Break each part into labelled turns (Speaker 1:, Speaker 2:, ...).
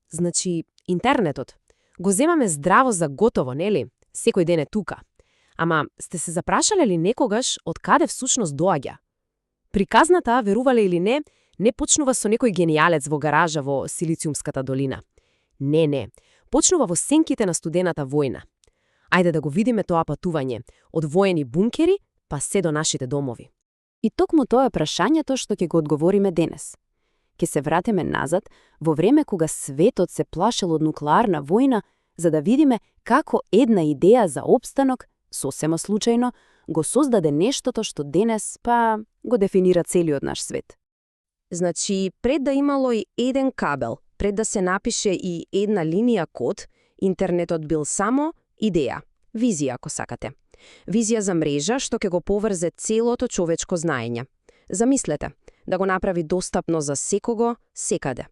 Speaker 1: Значи, интернетот. Го земаме здраво за готово, нели? Секој ден е тука. Ама, сте се запрашале ли некогаш од каде всушност доаѓа? Приказната, верувале или не почнува со некој генијалец во гаража во Силициумската долина. Не. Почнува во сенките на студената војна. Ајде да го видиме тоа патување, од воени бункери па се до нашите домови.
Speaker 2: И токму тоа е прашањето што ќе го одговориме денес. Ке се вратиме назад во време кога светот се плашел од нуклеарна војна, за да видиме како една идеја за опстанок, сосема случајно, го создаде нештото што денес, го дефинира целиот наш свет.
Speaker 1: Значи, пред да имало и еден кабел, пред да се напише и една линија код, интернетот бил само идеја, визија, ако сакате. Визија за мрежа што ќе го поврзе целото човечко знаење. Замислете, да го направи достапно за секого, секаде.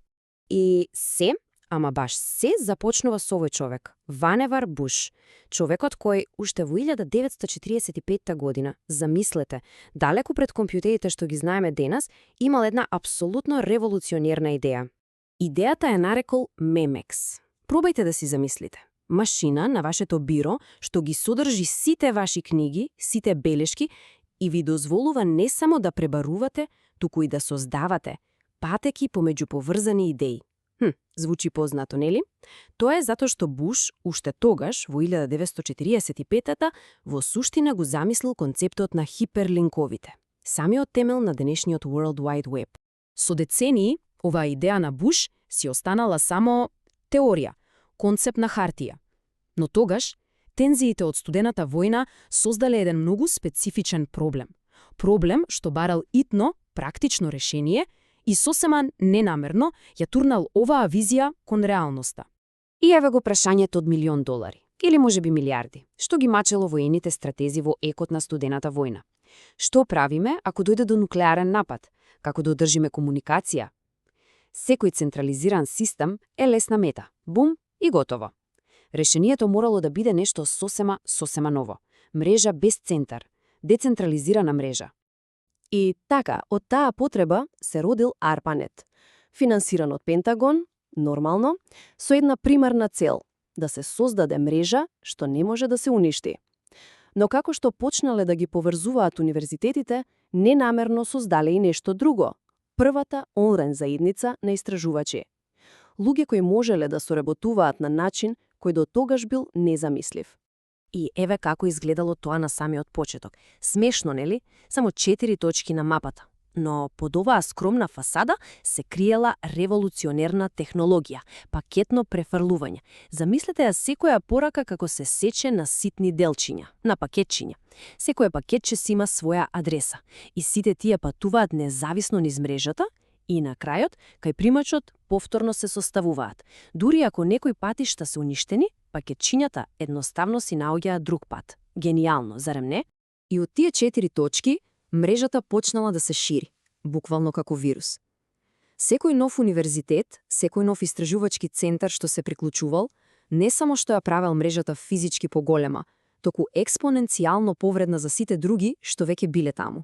Speaker 1: И се, ама баш се, започнува со овој човек, Ваневар Буш, човекот кој уште во 1945 година, замислете, далеку пред компјутерите што ги знаеме денес, имал една апсолутно револуционерна идеја. Идејата е нарекол Memex. Пробајте да си замислите. Машина на вашето биро што ги содржи сите ваши книги, сите белешки и ви дозволува не само да пребарувате, туку и да создавате, патеки помеѓу поврзани идеи. Звучи познато, нели? Тоа е затоа што Буш, уште тогаш, во 1945-та, во суштина го замислил концептот на хиперлинковите, самиот темел на денешниот World Wide Web. Со децении, оваа идеја на Буш си останала само теорија, концепт на хартија. Но тогаш, тензиите од студената војна создале еден многу специфичен проблем. Проблем што барал итно, практично решение и сосема ненамерно ја турнал оваа визија кон реалноста. И еве го прашањето од $1.000.000, или можеби милиарди, што ги мачело воените стратези во екот на студената војна. Што правиме ако дојде до нуклеарен напад? Како да одржиме комуникација? Секој централизиран систем е лесна мета. Бум и готово. Решението морало да биде нешто сосема ново. Мрежа без центар, децентрализирана мрежа. И така, од таа потреба се родил ARPANET, финансиран од Пентагон, нормално, со една примарна цел – да се создаде мрежа што не може да се уништи. Но како што почнале да ги поврзуваат универзитетите, ненамерно создале и нешто друго – првата онлайн заедница на истражувачи. Луѓе кои можеле да соработуваат на начин кој до тогаш бил незамислив. И еве како изгледало тоа на самиот почеток. Смешно, нели? Само 4 точки на мапата. Но под оваа скромна фасада се криела револуционерна технологија, пакетно префрлување. Замислете ја секоја порака како се сече на ситни делчиња, на пакетчиња. Секој пакетче си има своја адреса и сите тие патуваат независно низ мрежата и на крајот, кај примачот, повторно се составуваат. Дури ако некои патишта се уништени, пакетчињата едноставно си наоѓаат друг пат. Генијално, зарем не? И од тие 4 точки, мрежата почнала да се шири, буквално како вирус. Секој нов универзитет, секој нов истражувачки центар што се приклучувал, не само што ја правел мрежата физички поголема, току експоненцијално повредна за сите други што веќе биле таму.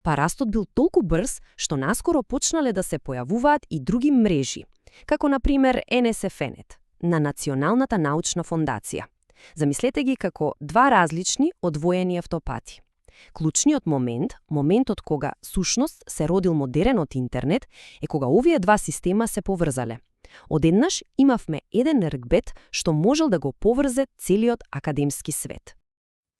Speaker 1: Па растот бил толку брз, што наскоро почнале да се појавуваат и други мрежи, како на пример NSFNet, на Националната научна фондација. Замислете ги како два различни одвоени автопати. Клучниот момент, моментот кога сушност се родил модеренот интернет, е кога овие два система се поврзале. Одеднаш имавме еден ргбет што можел да го поврзе целиот академски свет.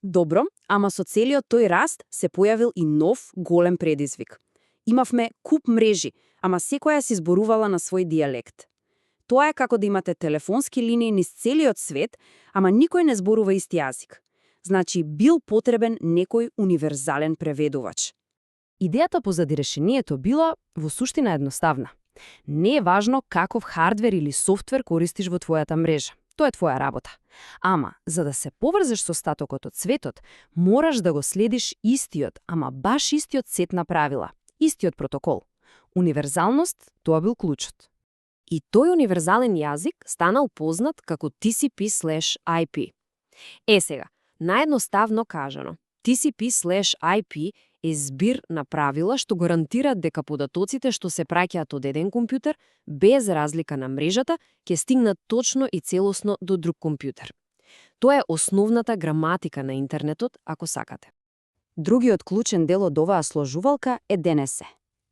Speaker 1: Добро, ама со целиот тој раст се појавил и нов голем предизвик. Имавме куп мрежи, ама секоја си зборувала на свој дијалект. Тоа е како да имате телефонски линии низ целиот свет, ама никој не зборува исти јазик. Значи, бил потребен некој универзален преведувач. Идејата позади решението била во суштина едноставна. Не е важно каков хардвер или софтвер користиш во твојата мрежа. Тоа е твоја работа. Ама, за да се поврзеш со остатокот од светот, мораш да го следиш истиот, ама баш истиот сет на правила, истиот протокол. Универзалност, тоа бил клучот. И тој универзален јазик станал познат како TCP/IP. Сега, наедноставно кажано, TCP/IP е збир на правила што гарантираат дека податоците што се праќаат од еден компјутер, без разлика на мрежата, ќе стигнат точно и целосно до друг компјутер. Тоа е основната граматика на интернетот, ако сакате.
Speaker 2: Другиот клучен дел од оваа сложувалка е ДНС.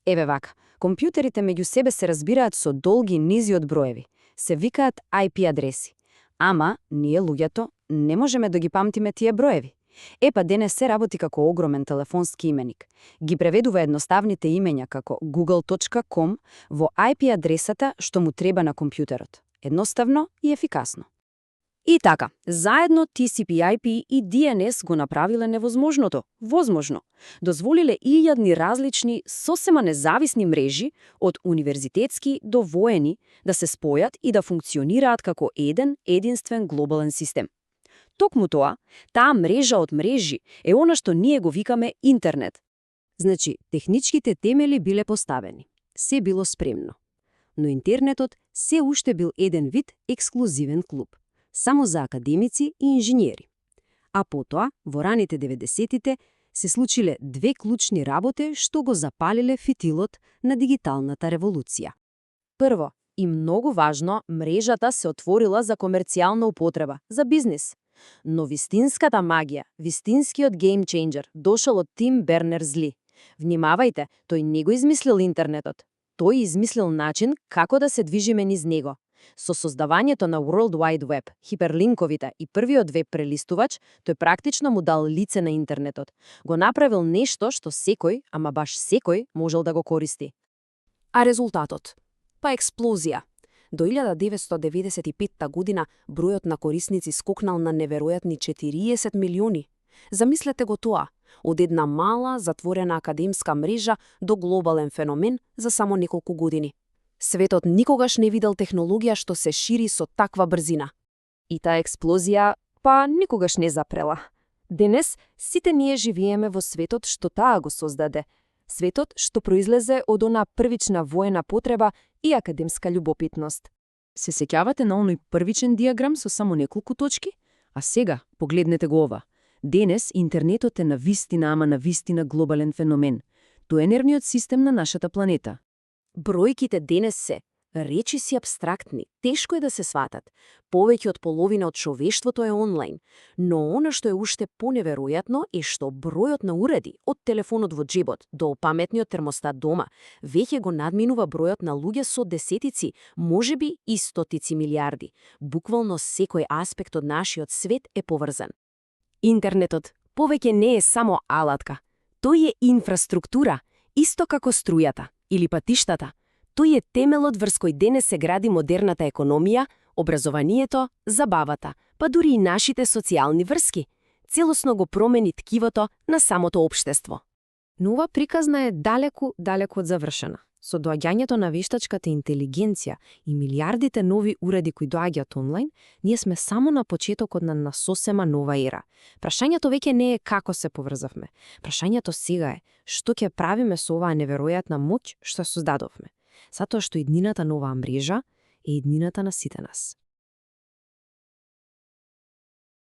Speaker 2: Еве вака, компјутерите меѓу себе се разбираат со долги низи од броеви. Се викаат IP адреси. Ама, ние луѓето не можеме да ги памтиме тие броеви. Епа ДНС работи како огромен телефонски именик. Ги преведува едноставните имења како google.com во IP адресата што му треба на компјутерот. Едноставно и ефикасно.
Speaker 1: И така, заедно TCP/IP и DNS го направиле невозможното возможно. Дозволиле илјадни различни, сосема независни мрежи, од универзитетски до воени, да се спојат и да функционираат како единствен глобален систем. Токму тоа, таа мрежа од мрежи е она што ние го викаме интернет. Значи, техничките темели биле поставени. Се било спремно. Но интернетот се уште бил еден вид ексклузивен клуб. Само за академици и инженери. А потоа, во раните 90-тите, се случиле две клучни работи што го запалиле фитилот на дигиталната револуција. Прво, и многу важно, мрежата се отворила за комерцијална употреба, за бизнис. Но вистинската магија, вистинскиот game changer, дошол од Тим Бернерс-Ли. Внимавајте, тој не го измислил интернетот. Тој измислил начин како да се движиме низ него. Со создавањето на World Wide Web, хиперлинковите и првиот веб прелистувач, тој практично му дал лице на интернетот. Го направил нешто што секој, ама баш секој, можел да го користи. А резултатот? Па експлозија. До 1995 година бројот на корисници скокнал на неверојатни 40 милиони. Замислете го тоа, од една мала, затворена академска мрежа до глобален феномен за само неколку години. Светот никогаш не видел технологија што се шири со таква брзина. И таа експлозија, па никогаш не запрела. Денес сите ние живееме во светот што таа го создаде. Светот што произлезе од она првична воена потреба и академска љубопитност. Се сеќавате на оној првичен диаграм со само неколку точки? А сега, погледнете го ова. Денес интернетот е навистина, ама навистина глобален феномен. Тоа е нервниот систем на нашата планета. Бројките денес се речиси апстрактни, тешко е да се сватат. Повеќе од половина од човештвото е онлайн, но она што е уште поневеројатно е што бројот на уреди, од телефонот во джебот до паметниот термостат дома, веќе го надминува бројот на луѓе со десетици, можеби и стотици милиарди. Буквално секој аспект од нашиот свет е поврзан. Интернетот повеќе не е само алатка. Тој е инфраструктура, исто како струјата или патиштата. Тој е темелот врз кој денес се гради модерната економија, образованието, забавата, па дури и нашите социјални врски. Целосно го промени ткивото на самото општество. Но ова приказна е далеку од завршена. Со доаѓањето на вештачката интелигенција и милиардите нови уреди кои доаѓаат онлайн, ние сме само на почетокот на сосема нова ера. Прашањето веќе не е како се поврзавме. Прашањето сега е што ќе правиме со оваа неверојатна моќ што создадовме. Затоа што иднината на оваа мрежа е иднината на сите нас.